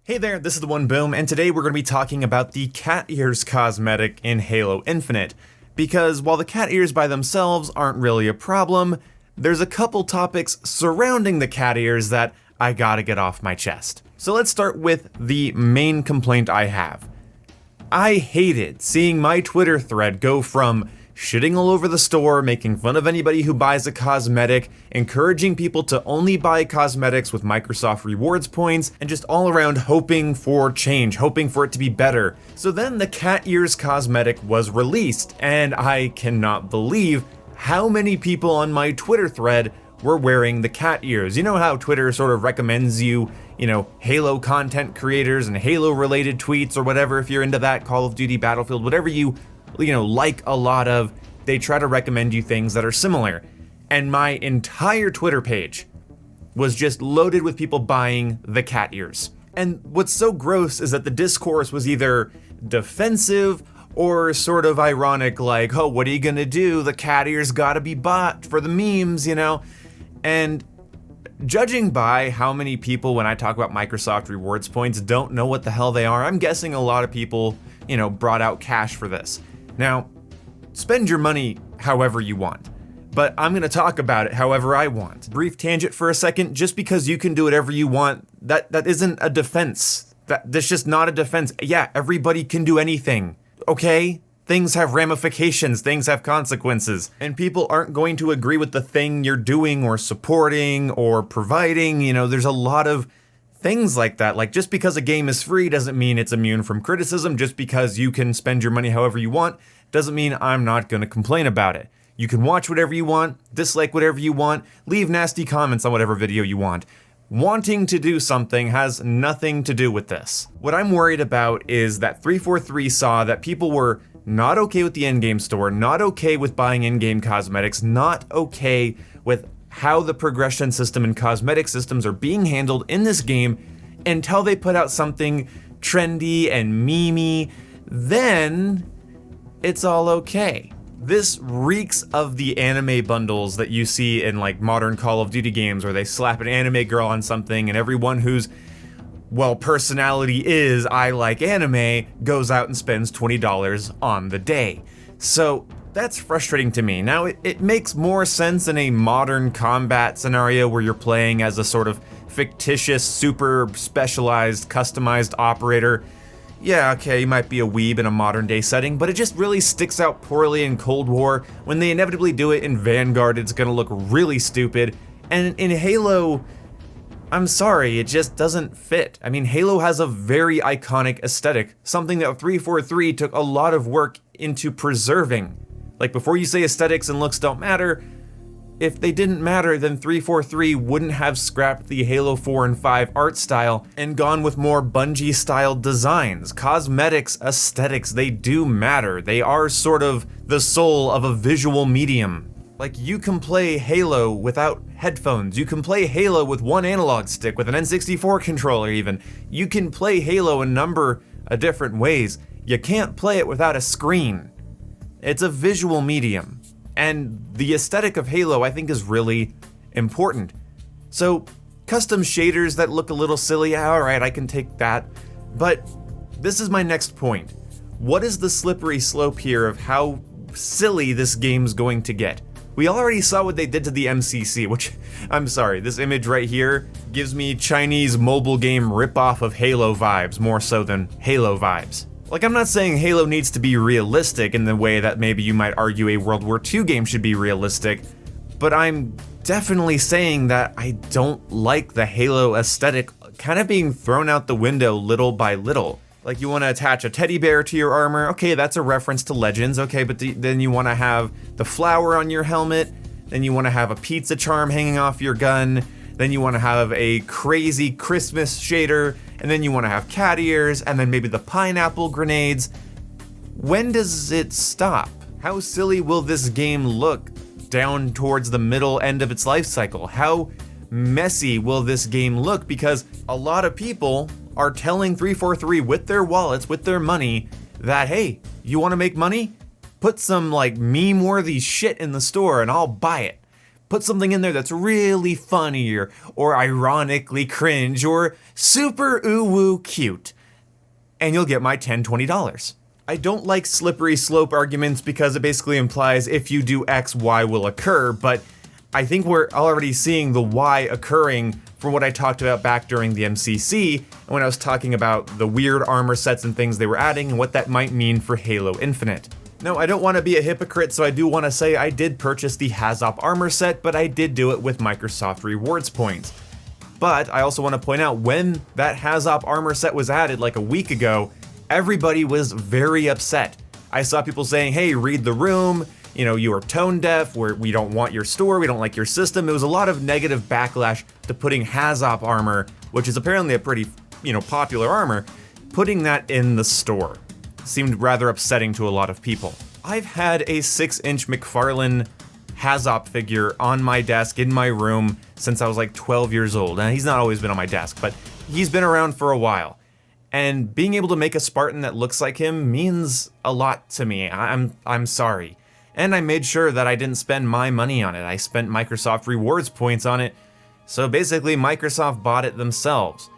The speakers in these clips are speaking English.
Hey there, this is the One Boom, and today we're going to be talking about the cat ears cosmetic in Halo Infinite. Because while the cat ears by themselves aren't really a problem, there's a couple topics surrounding the cat ears that I gotta get off my chest. So let's start with the main complaint I have. I hated seeing my Twitter thread go from shitting all over the store, making fun of anybody who buys a cosmetic, encouraging people to only buy cosmetics with Microsoft rewards points, and just all around hoping for change, hoping for it to be better. So then the cat ears cosmetic was released, and I cannot believe how many people on my Twitter thread were wearing the cat ears. You know how Twitter sort of recommends you Halo content creators and Halo related tweets or whatever, if you're into that, Call of Duty, Battlefield, whatever you like a lot of, they try to recommend you things that are similar. And my entire Twitter page was just loaded with people buying the cat ears. And what's so gross is that the discourse was either defensive or sort of ironic, like, oh, what are you gonna do? The cat ears gotta be bought for the memes, And judging by how many people, when I talk about Microsoft rewards points, don't know what the hell they are, I'm guessing a lot of people, brought out cash for this. Now, spend your money however you want, but I'm gonna talk about it however I want. Brief tangent for a second, just because you can do whatever you want, that isn't a defense. That's just not a defense. Yeah, everybody can do anything, okay? Things have ramifications, things have consequences, and people aren't going to agree with the thing you're doing or supporting or providing. There's a lot of things like that. Like, just because a game is free doesn't mean it's immune from criticism. Just because you can spend your money however you want doesn't mean I'm not going to complain about it. You can watch whatever you want, dislike whatever you want, leave nasty comments on whatever video you want. Wanting to do something has nothing to do with this. What I'm worried about is that 343 saw that people were not okay with the in-game store, not okay with buying in-game cosmetics, not okay with how the progression system and cosmetic systems are being handled in this game until they put out something trendy and memey. Then it's all okay. This reeks of the anime bundles that you see in like modern Call of Duty games, where they slap an anime girl on something and everyone whose personality is I like anime goes out and spends $20 on the day. So that's frustrating to me. Now, it makes more sense in a modern combat scenario where you're playing as a sort of fictitious, super specialized, customized operator. Yeah, okay, you might be a weeb in a modern day setting, but it just really sticks out poorly in Cold War. When they inevitably do it in Vanguard, it's gonna look really stupid. And in Halo, I'm sorry, it just doesn't fit. I mean, Halo has a very iconic aesthetic, something that 343 took a lot of work into preserving. Like, before you say aesthetics and looks don't matter, if they didn't matter, then 343 wouldn't have scrapped the Halo 4 and 5 art style and gone with more Bungie-style designs. Cosmetics, aesthetics, they do matter. They are sort of the soul of a visual medium. Like, you can play Halo without headphones. You can play Halo with one analog stick, with an N64 controller even. You can play Halo a number of different ways. You can't play it without a screen. It's a visual medium. And the aesthetic of Halo, I think, is really important. So, custom shaders that look a little silly, alright, I can take that. But this is my next point. What is the slippery slope here of how silly this game's going to get? We already saw what they did to the MCC, which, I'm sorry, this image right here gives me Chinese mobile game ripoff of Halo vibes, more so than Halo vibes. Like, I'm not saying Halo needs to be realistic in the way that maybe you might argue a World War II game should be realistic, but I'm definitely saying that I don't like the Halo aesthetic kind of being thrown out the window little by little. Like, you want to attach a teddy bear to your armor, okay, that's a reference to Legends, okay, but then you want to have the flower on your helmet, then you want to have a pizza charm hanging off your gun, then you want to have a crazy Christmas shader, and then you want to have cat ears, and then maybe the pineapple grenades. When does it stop? How silly will this game look down towards the middle end of its life cycle? How messy will this game look? Because a lot of people are telling 343 with their wallets, with their money, that, hey, you want to make money? Put some like meme-worthy shit in the store and I'll buy it. Put something in there that's really funny or ironically cringe or super ooh-woo cute, and you'll get my $10, $20. I don't like slippery slope arguments because it basically implies if you do X, Y will occur, but I think we're already seeing the Y occurring from what I talked about back during the MCC, and when I was talking about the weird armor sets and things they were adding and what that might mean for Halo Infinite. Now, I don't want to be a hypocrite, so I do want to say I did purchase the Hazop armor set, but I did do it with Microsoft rewards points. But I also want to point out, when that Hazop armor set was added like a week ago, everybody was very upset. I saw people saying, hey, read the room, you know, you are tone deaf, we don't want your store, we don't like your system. It was a lot of negative backlash to putting Hazop armor, which is apparently a pretty, popular armor, putting that in the store. Seemed rather upsetting to a lot of people. I've had a 6-inch McFarlane Hazop figure on my desk in my room since I was like 12 years old. And he's not always been on my desk, but he's been around for a while. And being able to make a Spartan that looks like him means a lot to me. I'm sorry. And I made sure that I didn't spend my money on it. I spent Microsoft rewards points on it. So basically Microsoft bought it themselves.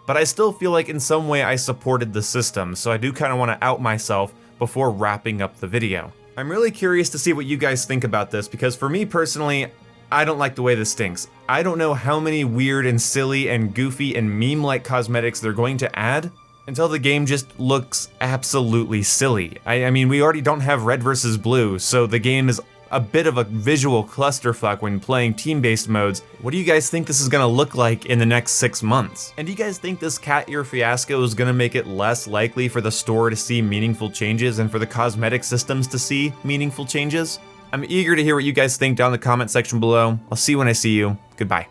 But I still feel like in some way I supported the system, so I do kind of want to out myself before wrapping up the video. I'm really curious to see what you guys think about this, because for me personally, I don't like the way this stinks. I don't know how many weird and silly and goofy and meme-like cosmetics they're going to add until the game just looks absolutely silly. I mean, we already don't have red versus blue, so the game is a bit of a visual clusterfuck when playing team-based modes. What do you guys think this is gonna look like in the next 6 months? And do you guys think this cat ear fiasco is gonna make it less likely for the store to see meaningful changes and for the cosmetic systems to see meaningful changes? I'm eager to hear what you guys think down in the comment section below. I'll see you when I see you. Goodbye.